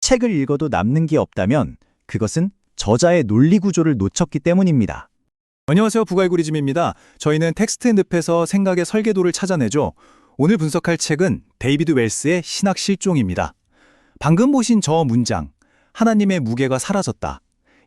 책을 읽어도 남는 게 없다면 그것은 저자의 논리 구조를 놓쳤기 때문입니다. 안녕하세요. 북알고리즘입니다. 저희는 텍스트 앤 늪에서 생각의 설계도를 찾아내죠. 오늘 분석할 책은 데이비드 웰스의 신학 실종입니다. 방금 보신 저 문장, 하나님의 무게가 사라졌다.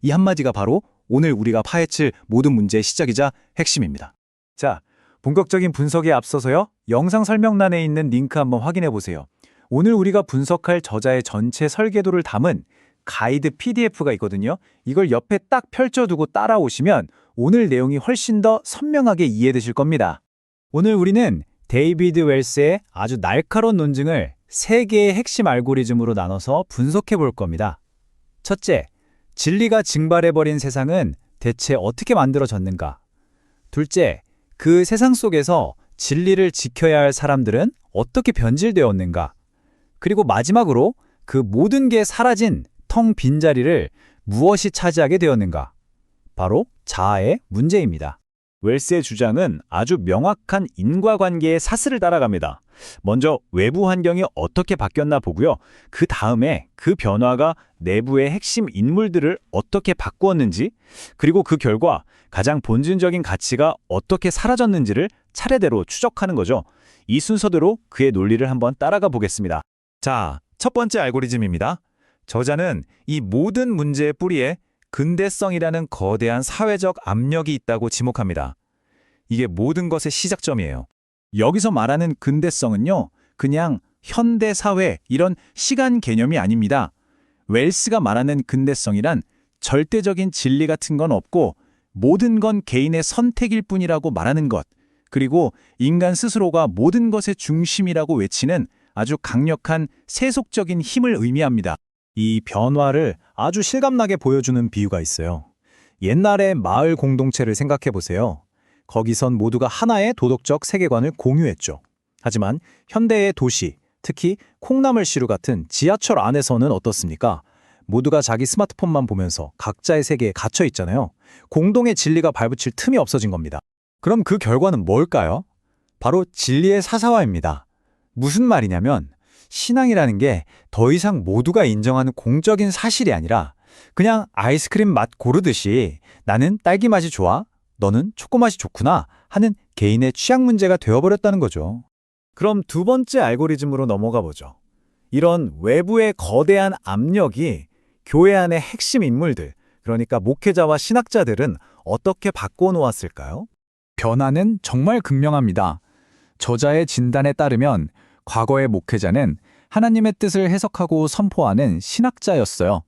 이 한마디가 바로 오늘 우리가 파헤칠 모든 문제의 시작이자 핵심입니다. 자, 본격적인 분석에 앞서서요. 영상 설명란에 있는 링크 한번 확인해 보세요. 오늘 우리가 분석할 저자의 전체 설계도를 담은 가이드 PDF가 있거든요. 이걸 옆에 딱 펼쳐두고 따라오시면 오늘 내용이 훨씬 더 선명하게 이해되실 겁니다. 오늘 우리는 데이비드 웰스의 아주 날카로운 논증을 3개의 핵심 알고리즘으로 나눠서 분석해 볼 겁니다. 첫째, 진리가 증발해버린 세상은 대체 어떻게 만들어졌는가? 둘째, 그 세상 속에서 진리를 지켜야 할 사람들은 어떻게 변질되었는가? 그리고 마지막으로 그 모든 게 사라진 텅 빈 자리를 무엇이 차지하게 되었는가? 바로 자아의 문제입니다. 웰스의 주장은 아주 명확한 인과관계의 사슬을 따라갑니다. 먼저 외부 환경이 어떻게 바뀌었나 보고요. 그 다음에 그 변화가 내부의 핵심 인물들을 어떻게 바꾸었는지, 그리고 그 결과 가장 본질적인 가치가 어떻게 사라졌는지를 차례대로 추적하는 거죠. 이 순서대로 그의 논리를 한번 따라가 보겠습니다. 자, 첫 번째 알고리즘입니다. 저자는 이 모든 문제의 뿌리에 근대성이라는 거대한 사회적 압력이 있다고 지목합니다. 이게 모든 것의 시작점이에요. 여기서 말하는 근대성은요, 그냥 현대 사회 이런 시간 개념이 아닙니다. 웰스가 말하는 근대성이란 절대적인 진리 같은 건 없고 모든 건 개인의 선택일 뿐이라고 말하는 것, 그리고 인간 스스로가 모든 것의 중심이라고 외치는 아주 강력한 세속적인 힘을 의미합니다. 이 변화를 아주 실감나게 보여주는 비유가 있어요. 옛날의 마을 공동체를 생각해 보세요. 거기선 모두가 하나의 도덕적 세계관을 공유했죠. 하지만 현대의 도시, 특히 콩나물시루 같은 지하철 안에서는 어떻습니까? 모두가 자기 스마트폰만 보면서 각자의 세계에 갇혀 있잖아요. 공동의 진리가 발붙일 틈이 없어진 겁니다. 그럼 그 결과는 뭘까요? 바로 진리의 사사화입니다. 무슨 말이냐면 신앙이라는 게 더 이상 모두가 인정하는 공적인 사실이 아니라 그냥 아이스크림 맛 고르듯이 나는 딸기 맛이 좋아, 너는 초코 맛이 좋구나 하는 개인의 취향 문제가 되어버렸다는 거죠. 그럼 두 번째 알고리즘으로 넘어가 보죠. 이런 외부의 거대한 압력이 교회 안의 핵심 인물들, 그러니까 목회자와 신학자들은 어떻게 바꿔 놓았을까요? 변화는 정말 극명합니다. 저자의 진단에 따르면 과거의 목회자는 하나님의 뜻을 해석하고 선포하는 신학자였어요.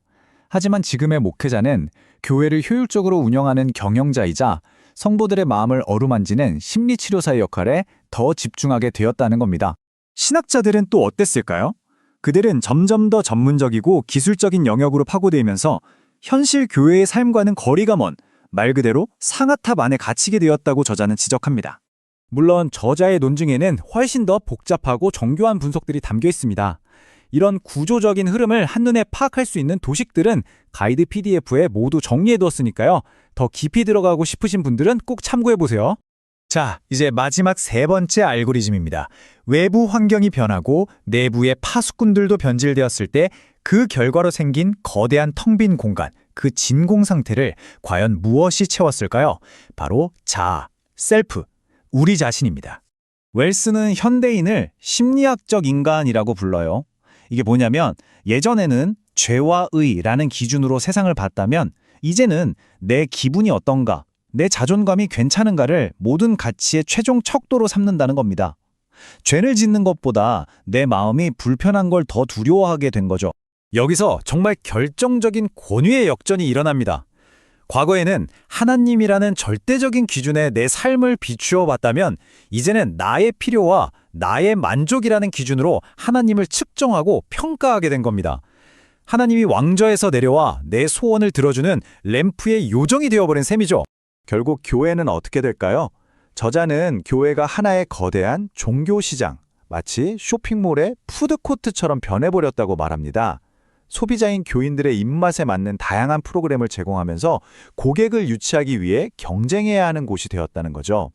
하지만 지금의 목회자는 교회를 효율적으로 운영하는 경영자이자 성도들의 마음을 어루만지는 심리치료사의 역할에 더 집중하게 되었다는 겁니다. 신학자들은 또 어땠을까요? 그들은 점점 더 전문적이고 기술적인 영역으로 파고들면서 현실 교회의 삶과는 거리가 먼 말 그대로 상아탑 안에 갇히게 되었다고 저자는 지적합니다. 물론 저자의 논증에는 훨씬 더 복잡하고 정교한 분석들이 담겨 있습니다. 이런 구조적인 흐름을 한눈에 파악할 수 있는 도식들은 가이드 PDF에 모두 정리해두었으니까요. 더 깊이 들어가고 싶으신 분들은 꼭 참고해보세요. 자, 이제 마지막 세 번째 알고리즘입니다. 외부 환경이 변하고 내부의 파수꾼들도 변질되었을 때 그 결과로 생긴 거대한 텅 빈 공간, 그 진공 상태를 과연 무엇이 채웠을까요? 바로 자아, 셀프, 우리 자신입니다. 웰스는 현대인을 심리학적 인간이라고 불러요. 이게 뭐냐면 예전에는 죄와 의라는 기준으로 세상을 봤다면 이제는 내 기분이 어떤가, 내 자존감이 괜찮은가를 모든 가치의 최종 척도로 삼는다는 겁니다. 죄를 짓는 것보다 내 마음이 불편한 걸 더 두려워하게 된 거죠. 여기서 정말 결정적인 권위의 역전이 일어납니다. 과거에는 하나님이라는 절대적인 기준에 내 삶을 비추어 봤다면 이제는 나의 필요와 나의 만족이라는 기준으로 하나님을 측정하고 평가하게 된 겁니다. 하나님이 왕좌에서 내려와 내 소원을 들어주는 램프의 요정이 되어버린 셈이죠. 결국 교회는 어떻게 될까요? 저자는 교회가 하나의 거대한 종교시장, 마치 쇼핑몰의 푸드코트처럼 변해버렸다고 말합니다. 소비자인 교인들의 입맛에 맞는 다양한 프로그램을 제공하면서 고객을 유치하기 위해 경쟁해야 하는 곳이 되었다는 거죠.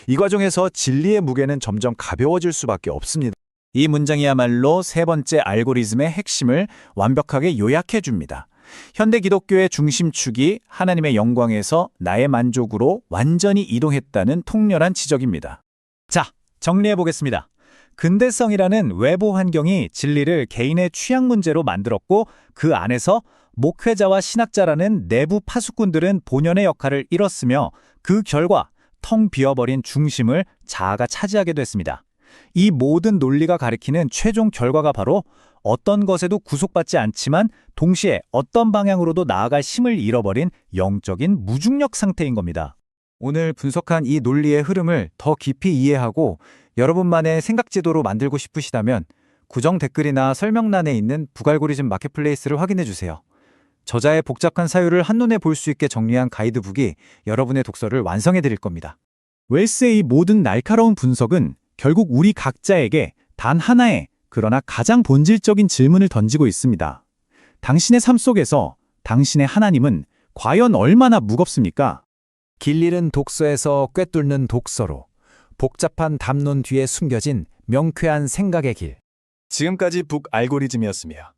이 과정에서 진리의 무게는 점점 가벼워질 수밖에 없습니다. 이 문장이야말로 세 번째 알고리즘의 핵심을 완벽하게 요약해 줍니다. 현대 기독교의 중심축이 하나님의 영광에서 나의 만족으로 완전히 이동했다는 통렬한 지적입니다. 자, 정리해 보겠습니다. 근대성이라는 외부 환경이 진리를 개인의 취향 문제로 만들었고 그 안에서 목회자와 신학자라는 내부 파수꾼들은 본연의 역할을 잃었으며 그 결과 텅 비어버린 중심을 자아가 차지하게 됐습니다. 이 모든 논리가 가리키는 최종 결과가 바로 어떤 것에도 구속받지 않지만 동시에 어떤 방향으로도 나아갈 힘을 잃어버린 영적인 무중력 상태인 겁니다. 오늘 분석한 이 논리의 흐름을 더 깊이 이해하고 여러분만의 생각지도로 만들고 싶으시다면 구정 댓글이나 설명란에 있는 북알고리즘 마켓플레이스를 확인해 주세요. 저자의 복잡한 사유를 한눈에 볼 수 있게 정리한 가이드북이 여러분의 독서를 완성해 드릴 겁니다. 웰스의 이 모든 날카로운 분석은 결국 우리 각자에게 단 하나의 그러나 가장 본질적인 질문을 던지고 있습니다. 당신의 삶 속에서 당신의 하나님은 과연 얼마나 무겁습니까? 길 잃은 독서에서 꿰뚫는 독서로 복잡한 담론 뒤에 숨겨진 명쾌한 생각의 길. 지금까지 북알고리즘이었으며